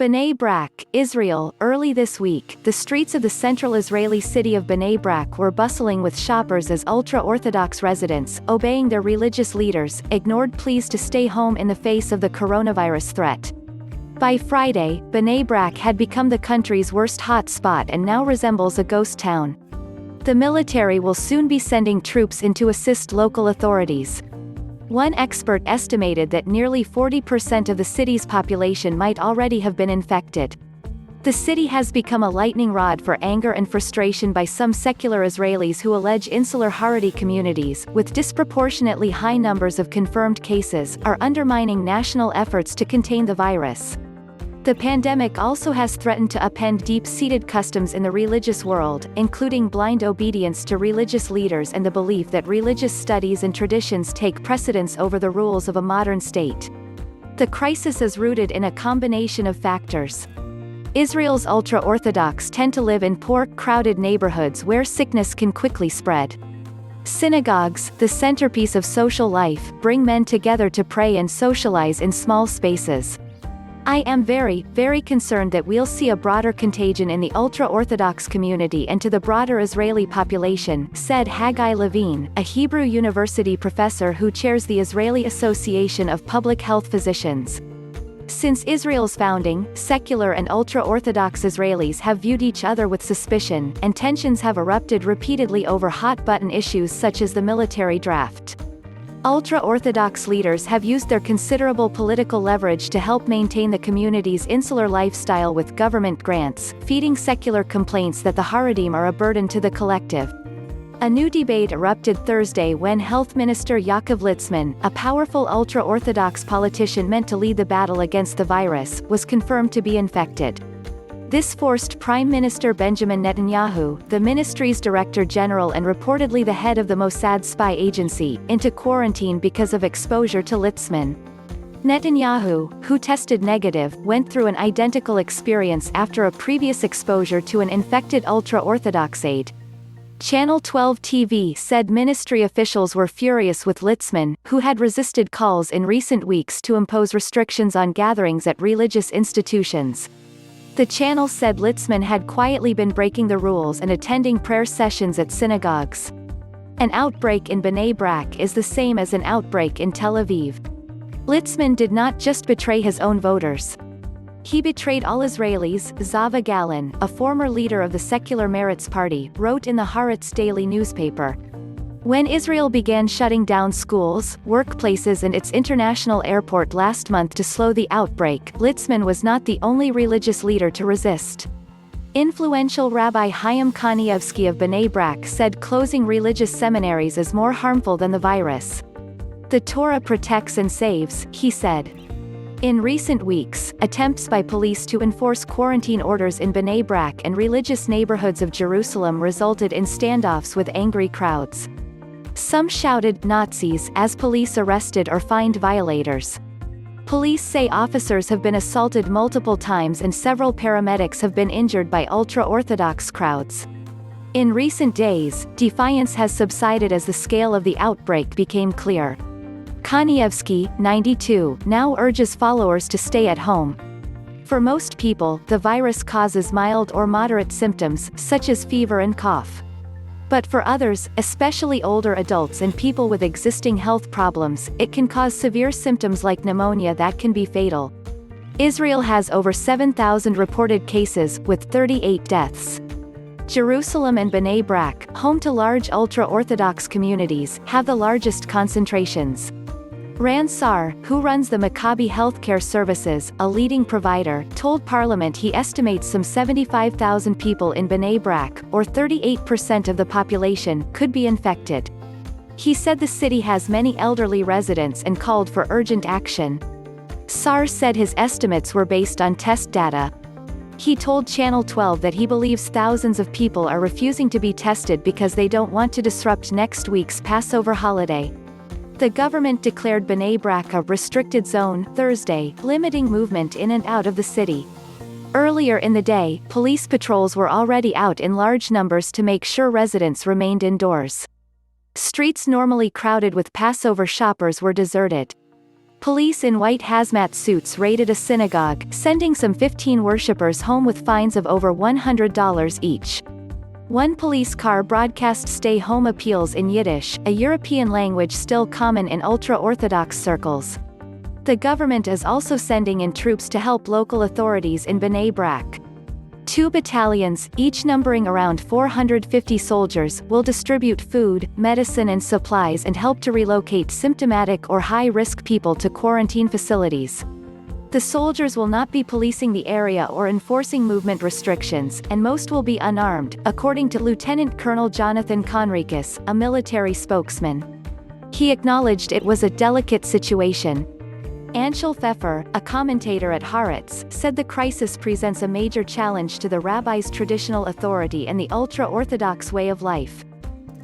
Bnei Brak, Israel. Early this week, the streets of the central Israeli city of Bnei Brak were bustling with shoppers as Ultra-Orthodox residents, obeying their religious leaders, ignored pleas to stay home in the face of the coronavirus threat. By Friday, Bnei Brak had become the country's worst hot spot and now resembles a ghost town. The military will soon be sending troops in to assist local authorities. One expert estimated that nearly 40% of the city's population might already have been infected. The city has become a lightning rod for anger and frustration by some secular Israelis who allege insular Haredi communities, with disproportionately high numbers of confirmed cases, are undermining national efforts to contain the virus. The pandemic also has threatened to upend deep-seated customs in the religious world, including blind obedience to religious leaders and the belief that religious studies and traditions take precedence over the rules of a modern state. The crisis is rooted in a combination of factors. Israel's ultra-Orthodox tend to live in poor, crowded neighborhoods where sickness can quickly spread. Synagogues, the centerpiece of social life, bring men together to pray and socialize in small spaces. I am very, very concerned that we'll see a broader contagion in the ultra-Orthodox community and to the broader Israeli population, said Haggai Levine, a Hebrew University professor who chairs the Israeli Association of Public Health Physicians. Since Israel's founding, secular and ultra-Orthodox Israelis have viewed each other with suspicion, and tensions have erupted repeatedly over hot-button issues such as the military draft. Ultra-Orthodox leaders have used their considerable political leverage to help maintain the community's insular lifestyle with government grants, feeding secular complaints that the Haredim are a burden to the collective. A new debate erupted Thursday when Health Minister Yaakov Litzman, a powerful ultra-Orthodox politician meant to lead the battle against the virus, was confirmed to be infected. This forced Prime Minister Benjamin Netanyahu, the ministry's Director General and reportedly the head of the Mossad spy agency, into quarantine because of exposure to Litzman. Netanyahu, who tested negative, went through an identical experience after a previous exposure to an infected ultra-Orthodox aide. Channel 12 TV said ministry officials were furious with Litzman, who had resisted calls in recent weeks to impose restrictions on gatherings at religious institutions. The channel said Litzman had quietly been breaking the rules and attending prayer sessions at synagogues. An outbreak in Bnei Brak is the same as an outbreak in Tel Aviv. Litzman did not just betray his own voters. He betrayed all Israelis, Zava Galin, a former leader of the Secular Meretz Party, wrote in the Haaretz daily newspaper. When Israel began shutting down schools, workplaces and its international airport last month to slow the outbreak, Litzman was not the only religious leader to resist. Influential Rabbi Chaim Kanievsky of Bnei Brak said closing religious seminaries is more harmful than the virus. The Torah protects and saves, he said. In recent weeks, attempts by police to enforce quarantine orders in Bnei Brak and religious neighborhoods of Jerusalem resulted in standoffs with angry crowds. Some shouted "Nazis" as police arrested or fined violators. Police say officers have been assaulted multiple times and several paramedics have been injured by ultra-Orthodox crowds. In recent days, defiance has subsided as the scale of the outbreak became clear. Kanievsky, 92, now urges followers to stay at home. For most people, the virus causes mild or moderate symptoms, such as fever and cough. But for others, especially older adults and people with existing health problems, it can cause severe symptoms like pneumonia that can be fatal. Israel has over 7,000 reported cases, with 38 deaths. Jerusalem and Bnei Brak, home to large ultra-Orthodox communities, have the largest concentrations. Ran Sar, who runs the Maccabi Healthcare Services, a leading provider, told Parliament he estimates some 75,000 people in Bnei Brak, or 38% of the population, could be infected. He said the city has many elderly residents and called for urgent action. Sar said his estimates were based on test data. He told Channel 12 that he believes thousands of people are refusing to be tested because they don't want to disrupt next week's Passover holiday. The government declared Bnei Brak a restricted zone Thursday, limiting movement in and out of the city. Earlier in the day, police patrols were already out in large numbers to make sure residents remained indoors. Streets normally crowded with Passover shoppers were deserted. Police in white hazmat suits raided a synagogue, sending some 15 worshippers home with fines of over $100 each. One police car broadcast stay-home appeals in Yiddish, a European language still common in ultra-Orthodox circles. The government is also sending in troops to help local authorities in Bnei Brak. 2 battalions, each numbering around 450 soldiers, will distribute food, medicine and supplies and help to relocate symptomatic or high-risk people to quarantine facilities. The soldiers will not be policing the area or enforcing movement restrictions, and most will be unarmed, according to Lieutenant Colonel Jonathan Conricus, a military spokesman. He acknowledged it was a delicate situation. Anshel Pfeffer, a commentator at Haaretz, said the crisis presents a major challenge to the rabbi's traditional authority and the ultra-Orthodox way of life.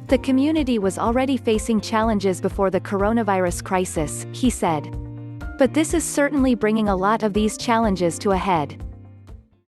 The community was already facing challenges before the coronavirus crisis, he said. But this is certainly bringing a lot of these challenges to a head.